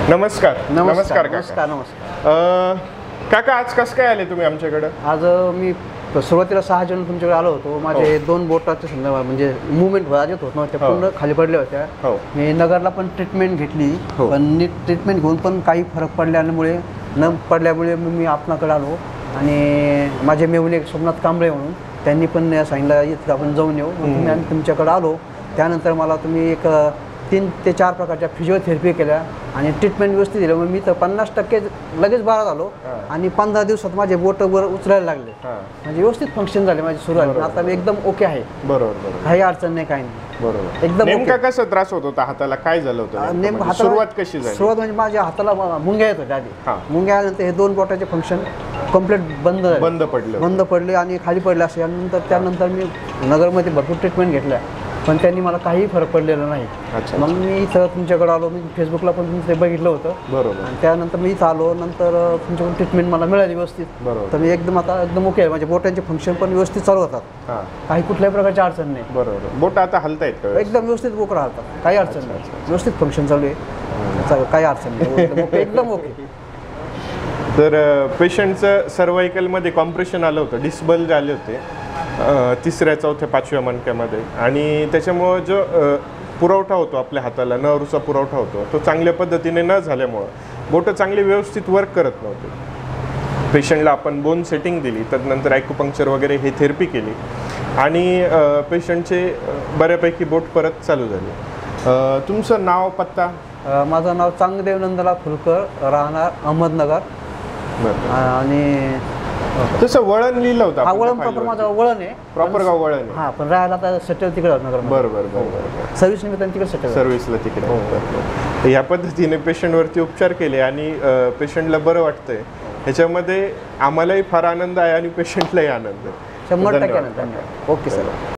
नमस्कार. नमस्कार काका. नमस्कार. काका आज कसं काय आले तुम्ही आमच्याकडे? आज मी सुरुवातीला 6 जण तुमच्याकडे आलो होतो. माझे 2 बोटाचे संदर्भात म्हणजे मुवमेंट येत होत नव्हत्या, पूर्ण खाली पडल्या होत्या. मी नगरला पण ट्रीटमेंट घेतली, पण नीट ट्रीटमेंट घेऊन पण काही फरक पडल्यामुळे मी आपणाकडे आलो. आणि माझे मेहुणे सोमनाथ कांबळे म्हणून त्यांनी पण सांगितलं इथं आपण जाऊन येऊ. मग आम्ही तुमच्याकडे आलो. त्यानंतर मला तुम्ही एक 3 ते 4 प्रकारच्या फिजिओथेरपी केल्या आणि ट्रीटमेंट व्यवस्थित दिलं. मग मी तर 50% लगेच बरा झालो आणि 15 दिवसात माझे बोट वर उचलायला लागले. म्हणजे व्यवस्थित फंक्शन झाले माझे सुरू झाले. आता मी एकदम ओके आहे. बरोबर. काही अडचण नाही, काही नाही. बरोबर. एकदम नेमका कसा त्रास होत होता हाताला? काय झालं होतं? नेमकं सुरुवात कशी झाली? सुरुवात म्हणजे माझ्या हाताला मुंग्या येत होत्या आधी. मुंग्या आल्यानंतर हे 2 बोटाचे फंक्शन कम्प्लीट बंद पडले आणि खाली पडले असे. त्यानंतर मी नगरमध्ये भरपूर ट्रीटमेंट घेतल्या, पण त्यांनी मला काही फरक पडलेला नाही. मग मी इथं तुमच्याकडे आलो. मी फेसबुकला पण तुमचं बघितलं होतं. बरोबर. आणि त्यानंतर मी इथं आलो. नंतर तुमच्याकडून ट्रीटमेंट मला मिळाली व्यवस्थित. तर मी आता एकदम ओके आहे. माझे बोटांचे फंक्शन पण व्यवस्थित चालू होतात. काही कुठल्याही प्रकारची अडचण नाही. बरोबर. बोट आता हलतायत का? एकदम व्यवस्थित बोट राहतात. काही अडचण नाही. व्यवस्थित फंक्शन चालू आहे. काही अडचण नाही. एकदम ओके. तर पेशंटचं सर्वायकलमध्ये कॉम्प्रेशन आलं होतं, डिस्बल्ज आले होते 3ऱ्या 4थ्या 5व्या मणक्यामध्ये. आणि त्याच्यामुळं जो पुरवठा होतो आपल्या हाताला, नर्वचा पुरवठा होतो, तो चांगल्या पद्धतीने न झाल्यामुळं बोटं चांगले व्यवस्थित वर्क करत नव्हते. पेशंटला आपण बोन सेटिंग दिली, त्यानंतर ॲक्युपंक्चर वगैरे हे थेरपी केली आणि पेशंटचे बऱ्यापैकी बोट परत चालू झाले. तुमचं नाव, पत्ता? माझं नाव चांगदेव नंदलाल फुलकर, राहणार अहमदनगर. आणि तसं वळण लिहिलं होतं? वळण प्रॉपर माझं वळण आहे. प्रॉपर गाव वळण? हा, पण राहायला आता सेटल तिकडे नगर. बरोबर. सर्व्हिस निमित्ताने तिकडे सेटल. सर्व्हिसला तिकडे. या पद्धतीने पेशंटवरती उपचार केले आणि पेशंटला बरं वाटतंय. ह्याच्यामध्ये आम्हालाही फार आनंद आहे आणि पेशंटलाही आनंद आहे. 100% आनंद. Okay sir.